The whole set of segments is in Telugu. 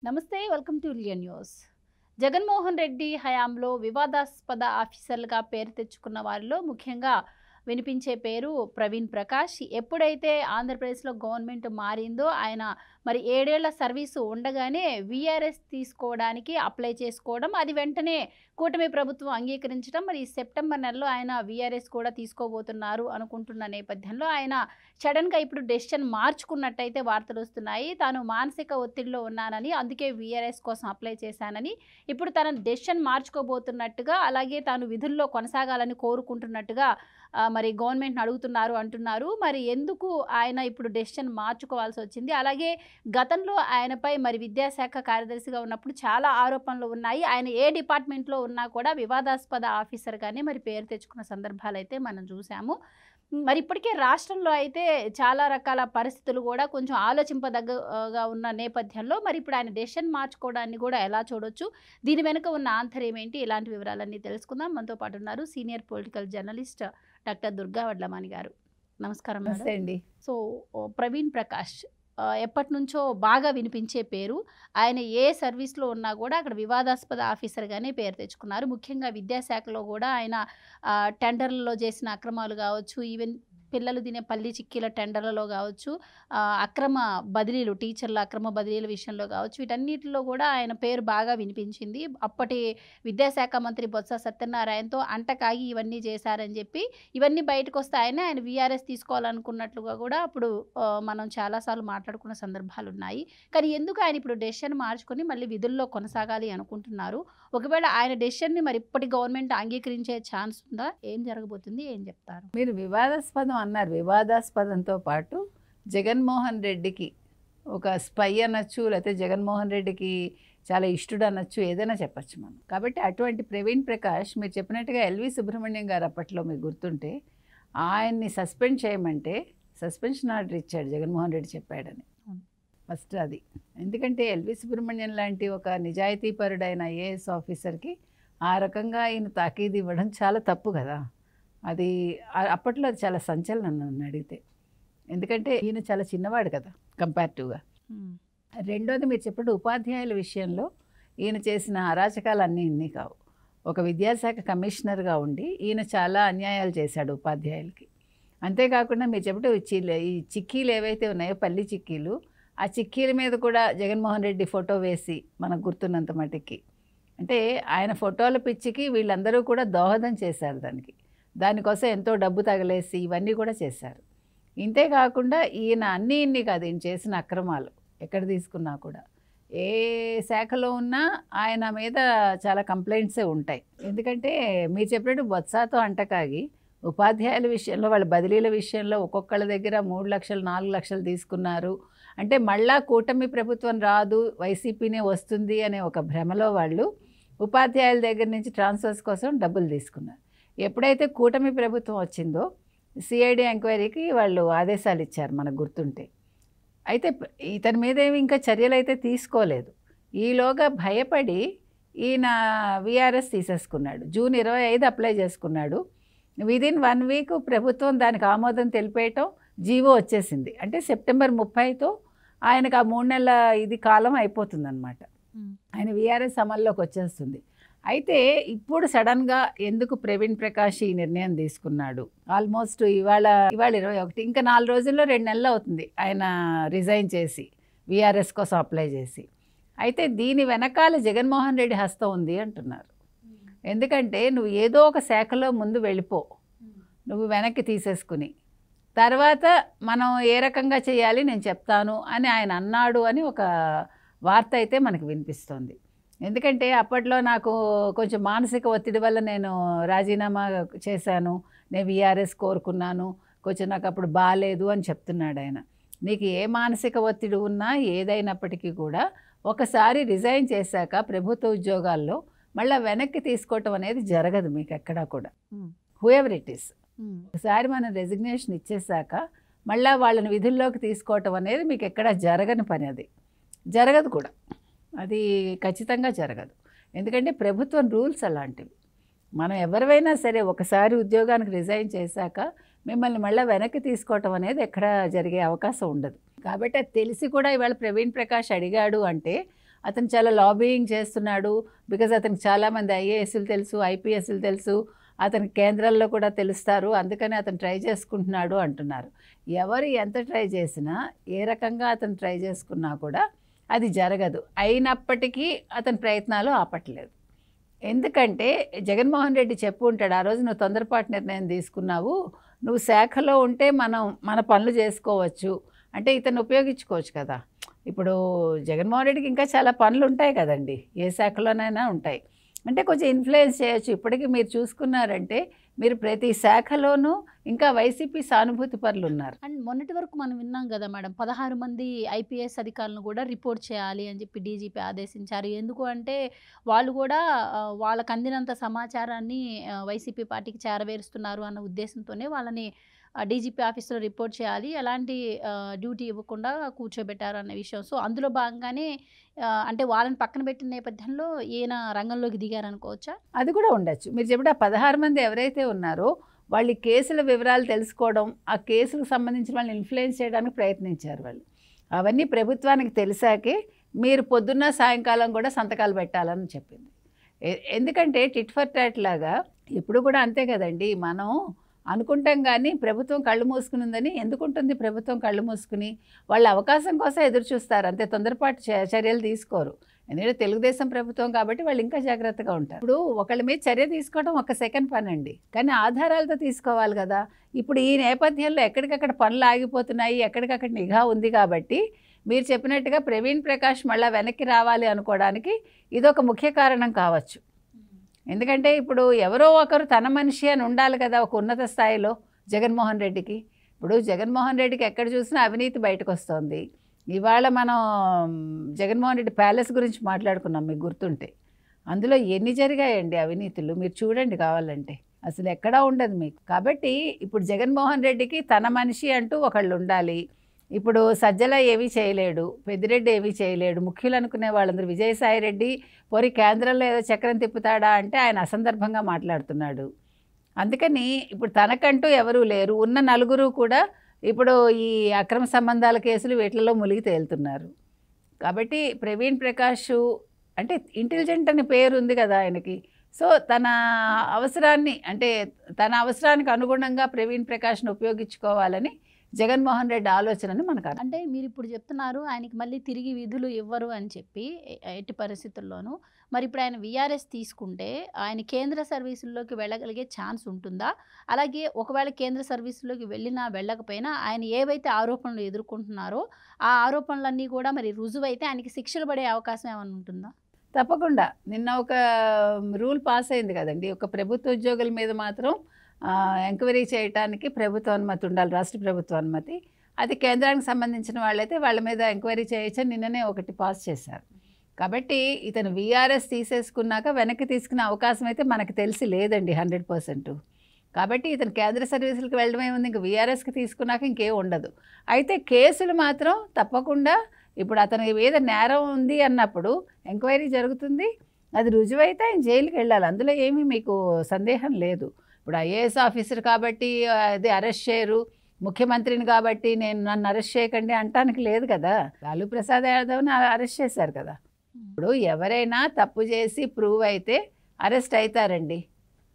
నమస్తే welcome to Indian news. Jaganmohan Reddy హయాంలో వివాదాస్పద ఆఫీసర్లుగా పేరు తెచ్చుకున్న వారిలో ముఖ్యంగా వినిపించే పేరు ప్రవీణ్ ప్రకాష్. ఎప్పుడైతే ఆంధ్రప్రదేశ్లో గవర్నమెంట్ మారిందో ఆయన మరి 7 ఏళ్ల సర్వీసు ఉండగానే వీఆర్ఎస్ తీసుకోవడానికి అప్లై చేసుకోవడం, అది వెంటనే కూటమి ప్రభుత్వం అంగీకరించడం, మరి సెప్టెంబర్ నెలలో ఆయన వీఆర్ఎస్ కూడా తీసుకోబోతున్నారు అనుకుంటున్న నేపథ్యంలో ఆయన సడన్గా ఇప్పుడు డెసిషన్ మార్చుకున్నట్టయితే వార్తలు వస్తున్నాయి. తాను మానసిక ఒత్తిడిలో ఉన్నానని, అందుకే వీఆర్ఎస్ కోసం అప్లై చేశానని, ఇప్పుడు తన డెసిషన్ మార్చుకోబోతున్నట్టుగా, అలాగే తాను విధుల్లో కొనసాగాలని కోరుకుంటున్నట్టుగా మరి గవర్నమెంట్ని అడుగుతున్నారు అంటున్నారు. మరి ఎందుకు ఆయన ఇప్పుడు డెసిషన్ మార్చుకోవాల్సి వచ్చింది? అలాగే గతంలో ఆయనపై మరి విద్యాశాఖ కార్యదర్శిగా ఉన్నప్పుడు చాలా ఆరోపణలు ఉన్నాయి. ఆయన ఏ డిపార్ట్మెంట్లో ఉన్నా కూడా వివాదాస్పద ఆఫీసర్గానే మరి పేరు తెచ్చుకున్న సందర్భాలు అయితే మనం చూసాము. మరి ఇప్పటికే రాష్ట్రంలో అయితే చాలా రకాల పరిస్థితులు కూడా కొంచెం ఆలోచింపదగ్గగా ఉన్న నేపథ్యంలో మరి ఇప్పుడు ఆయన డెసిషన్ మార్చుకోవడాన్ని కూడా ఎలా చూడొచ్చు, దీని వెనుక ఉన్న ఆంతర్యం ఏంటి, ఇలాంటి వివరాలన్నీ తెలుసుకుందాం. మనతో పాటు ఉన్నారు senior political journalist doctor Durga Vadlamani గారు. నమస్కారం నమస్తే అండి. సో ప్రవీణ్ ప్రకాష్ ఎప్పటి నుంచో బాగా వినిపించే పేరు. ఆయన ఏ సర్వీస్లో ఉన్నా కూడా అక్కడ వివాదాస్పద ఆఫీసర్గానే పేరు తెచ్చుకున్నారు. ముఖ్యంగా విద్యాశాఖలో కూడా ఆయన టెండర్లలో చేసిన అక్రమాలు కావచ్చు, ఈవెన్ పిల్లలు తినే పల్లి చిక్కీల టెండర్లలో కావచ్చు, అక్రమ బదిలీలు, టీచర్ల అక్రమ బదిలీల విషయంలో కావచ్చు, వీటన్నిటిలో కూడా ఆయన పేరు బాగా వినిపించింది. అప్పటి విద్యాశాఖ మంత్రి బొత్స సత్యనారాయణతో అంటకాగి ఇవన్నీ చేశారని చెప్పి ఇవన్నీ బయటకు వస్తే ఆయన వీఆర్ఎస్ తీసుకోవాలనుకున్నట్లుగా కూడా అప్పుడు మనం చాలాసార్లు మాట్లాడుకున్న సందర్భాలు ఉన్నాయి. కానీ ఎందుకు ఆయన ఇప్పుడు డెసిషన్ మార్చుకొని మళ్ళీ విధుల్లో కొనసాగాలి అనుకుంటున్నారు? ఒకవేళ ఆయన డెసిషన్ని మరి ఇప్పటి గవర్నమెంట్ అంగీకరించే ఛాన్స్ ఉందా? ఏం జరగబోతుంది, ఏం చెప్తారు? మీరు వివాదాస్పదం అన్నారు. వివాదాస్పదంతో పాటు జగన్మోహన్ రెడ్డికి ఒక స్పై అనొచ్చు, లేకపోతే జగన్మోహన్ రెడ్డికి చాలా ఇష్టడు అనొచ్చు, ఏదైనా చెప్పచ్చు మనం. కాబట్టి అటువంటి ప్రవీణ్ ప్రకాష్ మీరు చెప్పినట్టుగా ఎల్వి సుబ్రహ్మణ్యం గారు అప్పట్లో మీకు గుర్తుంటే ఆయన్ని సస్పెండ్ చేయమంటే సస్పెన్షన్ ఆర్డర్ ఇచ్చాడు జగన్మోహన్ రెడ్డి చెప్పాడని. ఫస్ట్ అది ఎందుకంటే ఎల్వి సుబ్రహ్మణ్యం లాంటి ఒక నిజాయితీపరుడైన ఐఏఎస్ ఆఫీసర్కి ఆ రకంగా ఈయన తాకీదు ఇవ్వడం చాలా తప్పు కదా. అది అప్పట్లో అది చాలా సంచలనం నన్ను అడిగితే. ఎందుకంటే ఈయన చాలా చిన్నవాడు కదా కంపారిటివ్గా. రెండోది మీరు చెప్పిన ఉపాధ్యాయుల విషయంలో ఈయన చేసిన అరాచకాలు అన్నీ ఇన్ని కావు. ఒక విద్యాశాఖ కమిషనర్గా ఉండి ఈయన చాలా అన్యాయాలు చేశాడు ఉపాధ్యాయులకి. అంతేకాకుండా మీరు చెప్పిన ఈ చిక్కీలు ఏవైతే ఉన్నాయో పల్లి చిక్కీలు, ఆ చిక్కీల మీద కూడా జగన్మోహన్ రెడ్డి ఫోటో వేసి మనకు గుర్తున్నంత మటుకి, అంటే ఆయన ఫోటోల పిచ్చికి వీళ్ళందరూ కూడా దోహదం చేశారు దానికోసం ఎంతో డబ్బు తగలేసి ఇవన్నీ కూడా చేశారు. ఇంతేకాకుండా ఈయన ఇన్ని కాదు, ఈయన చేసిన అక్రమాలు ఎక్కడ తీసుకున్నా కూడా ఏ శాఖలో ఉన్నా ఆయన మీద చాలా కంప్లైంట్సే ఉంటాయి. ఎందుకంటే మీరు చెప్పినట్టు బొత్సాతో అంటకాగి ఉపాధ్యాయుల విషయంలో, వాళ్ళ బదిలీల విషయంలో ఒక్కొక్కళ్ళ దగ్గర 3 లక్షలు 4 లక్షలు తీసుకున్నారు. అంటే మళ్ళా కూటమి ప్రభుత్వం రాదు, వైసీపీనే వస్తుంది అనే ఒక భ్రమలో వాళ్ళు ఉపాధ్యాయుల దగ్గర నుంచి ట్రాన్స్ఫర్స్ కోసం డబ్బులు తీసుకున్నారు. ఎప్పుడైతే కూటమి ప్రభుత్వం వచ్చిందో సిఐడి ఎంక్వైరీకి వాళ్ళు ఆదేశాలు ఇచ్చారు మనకు గుర్తుంటే. అయితే ఇతని మీద ఏమి ఇంకా చర్యలు అయితే తీసుకోలేదు. ఈలోగా భయపడి ఈయన వీఆర్ఎస్ తీసేసుకున్నాడు. జూన్ 25 అప్లై చేసుకున్నాడు. విదిన్ 1 వీక్ ప్రభుత్వం దానికి ఆమోదం తెలిపేయటం, జీవో వచ్చేసింది. అంటే సెప్టెంబర్ 30తో ఆయనకు ఆ 3 నెలల ఇది కాలం అయిపోతుందన్నమాట. ఆయన వీఆర్ఎస్ అమల్లోకి వచ్చేస్తుంది. అయితే ఇప్పుడు సడన్గా ఎందుకు ప్రవీణ్ ప్రకాష్ ఈ నిర్ణయం తీసుకున్నాడు? ఆల్మోస్ట్ ఇవాళ 21, ఇంకా 4 రోజుల్లో 2 నెలలు అవుతుంది ఆయన రిజైన్ చేసి వీఆర్ఎస్ కోసం అప్లై చేసి. అయితే దీని వెనకాల జగన్మోహన్ రెడ్డి హస్తం ఉంది అంటున్నారు. ఎందుకంటే నువ్వు ఏదో ఒక శాఖలో ముందు వెళ్ళిపో, నువ్వు వెనక్కి తీసేసుకుని తర్వాత మనం ఏ రకంగా చేయాలి నేను చెప్తాను అని ఆయన అన్నాడు అని ఒక వార్త అయితే మనకు వినిపిస్తోంది. ఎందుకంటే అప్పట్లో నాకు కొంచెం మానసిక ఒత్తిడి వల్ల నేను రాజీనామా చేశాను, నేను వీఆర్ఎస్ కోరుకున్నాను, కొంచెం నాకు అప్పుడు బాగాలేదు అని చెప్తున్నాడు ఆయన. నీకు ఏ మానసిక ఒత్తిడి ఉన్నా ఏదైనప్పటికీ కూడా ఒకసారి రిజైన్ చేశాక ప్రభుత్వ ఉద్యోగాల్లో మళ్ళీ వెనక్కి తీసుకోవటం అనేది జరగదు మీకు ఎక్కడా కూడా. హూఎవర్ ఇట్ ఈస్, ఒకసారి మనం రెసిగ్నేషన్ ఇచ్చేసాక మళ్ళీ వాళ్ళని విధుల్లోకి తీసుకోవటం అనేది మీకు ఎక్కడా జరగని పని. అది జరగదు కూడా, అది ఖచ్చితంగా జరగదు. ఎందుకంటే ప్రభుత్వం రూల్స్ అలాంటివి. మనం ఎవరివైనా సరే ఒకసారి ఉద్యోగానికి రిజైన్ చేశాక మిమ్మల్ని మళ్ళీ వెనక్కి తీసుకోవటం అనేది ఎక్కడ జరిగే అవకాశం ఉండదు. కాబట్టి అది తెలిసి కూడా ఇవాళ ప్రవీణ్ ప్రకాష్ అడిగాడు అంటే అతను చాలా లాబీయింగ్ చేస్తున్నాడు, బికాజ్ అతనికి చాలామంది ఐఏఎస్లు తెలుసు, ఐపీఎస్లు తెలుసు, అతనికి కేంద్రాల్లో కూడా తెలుస్తారు, అందుకని అతను ట్రై చేసుకుంటున్నాడు అంటున్నారు. ఎవరు ఎంత ట్రై చేసినా, ఏ రకంగా అతను ట్రై చేసుకున్నా కూడా అది జరగదు. అయినప్పటికీ అతని ప్రయత్నాలు ఆపట్లేదు. ఎందుకంటే జగన్మోహన్ రెడ్డి చెప్పు ఉంటాడు, ఆ రోజు నువ్వు తొందరపాటు నిర్ణయం తీసుకున్నావు, నువ్వు శాఖలో ఉంటే మన పనులు చేసుకోవచ్చు అంటే ఇతను ఉపయోగించుకోవచ్చు కదా. ఇప్పుడు జగన్మోహన్ రెడ్డికి ఇంకా చాలా పనులు ఉంటాయి కదండి, ఏ శాఖలోనైనా ఉంటాయి, అంటే కొంచెం ఇన్ఫ్లుయెన్స్ చేయొచ్చు. ఇప్పటికీ మీరు చూసుకున్నారంటే మీరు ప్రతి శాఖలోనూ ఇంకా వైసీపీ సానుభూతి పరులు ఉన్నారు. అండ్ మొన్నటి వరకు మనం విన్నాం కదా మేడం, 16 మంది ఐపీఎస్ అధికారులను కూడా రిపోర్ట్ చేయాలి అని చెప్పి డీజీపీ ఆదేశించారు. ఎందుకు అంటే వాళ్ళు కూడా వాళ్ళకు అందినంత సమాచారాన్ని వైసీపీ పార్టీకి చేరవేరుస్తున్నారు అన్న ఉద్దేశంతోనే వాళ్ళని డీజీపీ ఆఫీస్లో రిపోర్ట్ చేయాలి, ఎలాంటి డ్యూటీ ఇవ్వకుండా కూర్చోబెట్టారు అన్న విషయం. సో అందులో భాగంగానే అంటే వాళ్ళని పక్కన పెట్టిన నేపథ్యంలో ఈయన రంగంలోకి దిగారనుకోవచ్చా? అది కూడా ఉండొచ్చు. మీరు చెప్పిన 16 మంది ఎవరైతే ఉన్నారో వాళ్ళ కేసుల వివరాలు తెలుసుకోవడం, ఆ కేసులకు సంబంధించిన వాళ్ళని ఇన్ఫ్లుయెన్స్ చేయడానికి ప్రయత్నించారు వాళ్ళు. అవన్నీ ప్రభుత్వానికి తెలిసాకే మీరు పొద్దున్న సాయంకాలం కూడా సంతకాలు పెట్టాలని చెప్పింది. ఎందుకంటే టిట్ ఫర్ టాట్ లాగా ఇప్పుడు కూడా అంతే కదండి, మనం అనుకుంటాం కానీ ప్రభుత్వం కళ్ళు మూసుకునిందని ఎందుకుంటుంది? ప్రభుత్వం కళ్ళు మూసుకుని వాళ్ళ అవకాశం కోసం ఎదురు చూస్తారు, అంతే, తొందరపాటు చర్యలు తీసుకోరు. ఎందుకంటే తెలుగుదేశం ప్రభుత్వం కాబట్టి వాళ్ళు ఇంకా జాగ్రత్తగా ఉంటారు. ఇప్పుడు ఒకళ్ళ మీద చర్య తీసుకోవడం ఒక సెకండ్ పని అండి, కానీ ఆధారాలతో తీసుకోవాలి కదా. ఇప్పుడు ఈ నేపథ్యంలో ఎక్కడికక్కడ పనులు ఆగిపోతున్నాయి, ఎక్కడికక్కడ నిఘా ఉంది కాబట్టి మీరు చెప్పినట్టుగా ప్రవీణ్ ప్రకాష్ మళ్ళీ వెనక్కి రావాలి అనుకోవడానికి ఇదొక ముఖ్య కారణం కావచ్చు. ఎందుకంటే ఇప్పుడు ఎవరో ఒకరు తన మనిషి అని ఉండాలి కదా ఒక ఉన్నత స్థాయిలో జగన్మోహన్ రెడ్డికి. ఇప్పుడు జగన్మోహన్ రెడ్డికి ఎక్కడ చూసినా అవినీతి బయటకు వస్తుంది. ఇవాళ మనం జగన్మోహన్ రెడ్డి ప్యాలెస్ గురించి మాట్లాడుకున్నాం, మీకు గుర్తుంటే. అందులో ఎన్ని జరిగాయండి అవినీతులు, మీరు చూడండి కావాలంటే, అసలు ఎక్కడా ఉండదు మీకు. కాబట్టి ఇప్పుడు జగన్మోహన్ రెడ్డికి తన మనిషి అంటూ ఒకళ్ళు ఉండాలి. ఇప్పుడు సజ్జల ఏమీ చేయలేడు, పెద్దిరెడ్డి ఏమీ చేయలేడు, ముఖ్యులు అనుకునే వాళ్ళందరూ విజయసాయి రెడ్డి పోరి కేంద్రంలో ఏదో చక్రం తిప్పుతాడా అంటే ఆయన అసందర్భంగా మాట్లాడుతున్నాడు. అందుకని ఇప్పుడు తనకంటూ ఎవరూ లేరు. ఉన్న నలుగురు కూడా ఇప్పుడు ఈ అక్రమ సంబంధాల కేసులు వీటిల్లో మునిగి తేలుతున్నారు. కాబట్టి ప్రవీణ్ ప్రకాష్ అంటే ఇంటెలిజెంట్ అని పేరు ఉంది కదా ఆయనకి. సో తన అవసరానికి అనుగుణంగా ప్రవీణ్ ప్రకాష్ను ఉపయోగించుకోవాలని జగన్మోహన్ రెడ్డి ఆలోచనని మనకు అంటే మీరు ఇప్పుడు చెప్తున్నారు ఆయనకి మళ్ళీ తిరిగి విధులు ఇవ్వరు అని చెప్పి ఎట్టి పరిస్థితుల్లోనూ. మరి ఇప్పుడు ఆయన వీఆర్ఎస్ తీసుకుంటే ఆయన కేంద్ర సర్వీసుల్లోకి వెళ్ళగలిగే ఛాన్స్ ఉంటుందా? అలాగే ఒకవేళ కేంద్ర సర్వీసుల్లోకి వెళ్ళకపోయినా ఆయన ఏవైతే ఆరోపణలు ఎదుర్కొంటున్నారో ఆ ఆరోపణలన్నీ కూడా మరి రుజువైతే ఆయనకి శిక్షలు పడే అవకాశం ఏమైనా ఉంటుందా? తప్పకుండా. నిన్న ఒక రూల్ పాస్ అయింది కదండి, ఒక ప్రభుత్వ ఉద్యోగుల మీద మాత్రం ఎంక్వైరీ చేయడానికి ప్రభుత్వ అనుమతి ఉండాలి, రాష్ట్ర ప్రభుత్వ అనుమతి. అది కేంద్రానికి సంబంధించిన వాళ్ళైతే వాళ్ళ మీద ఎంక్వైరీ చేయొచ్చని నిన్ననే ఒకటి పాస్ చేశారు. కాబట్టి ఇతను వీఆర్ఎస్ తీసేసుకున్నాక వెనక్కి తీసుకునే అవకాశం అయితే మనకు తెలిసి లేదండి 100%. కాబట్టి ఇతను కేంద్ర సర్వీసులకు వెళ్ళడమే ఉంది, ఇంక వీఆర్ఎస్కి తీసుకున్నాక ఇంకేం ఉండదు. అయితే కేసులు మాత్రం తప్పకుండా ఇప్పుడు అతని మీద నేరం ఉంది అన్నప్పుడు ఎంక్వైరీ జరుగుతుంది, అది రుజువైతే ఆయన జైలుకి వెళ్ళాలి, అందులో ఏమీ మీకు సందేహం లేదు. ఇప్పుడు ఐఏఎస్ ఆఫీసర్ కాబట్టి అది అరెస్ట్ చేయరు, ముఖ్యమంత్రిని కాబట్టి నన్ను అరెస్ట్ చేయకండి అంటానికి లేదు కదా. లాలూ ప్రసాద్ యాదవ్ని అరెస్ట్ చేశారు కదా. ఇప్పుడు ఎవరైనా తప్పు చేసి ప్రూవ్ అయితే అరెస్ట్ అవుతారండి,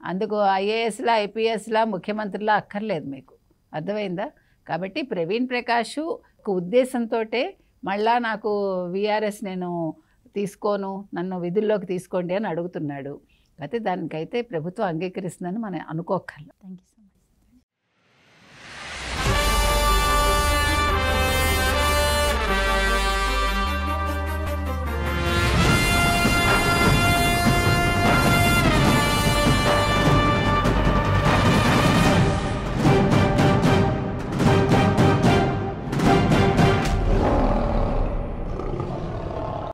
అందుకు ఐఏఎస్లా ఐపీఎస్లా ముఖ్యమంత్రిలా అక్కర్లేదు, మీకు అర్థమైందా? కాబట్టి ప్రవీణ్ ప్రకాష్ ఒక ఉద్దేశంతో మళ్ళా నాకు వీఆర్ఎస్ నేను తీసుకోను, నన్ను విధుల్లోకి తీసుకోండి అని అడుగుతున్నాడు. అయితే దానికైతే ప్రభుత్వం అంగీకరిస్తుందని మనం అనుకోకర్లేదు. Thank you.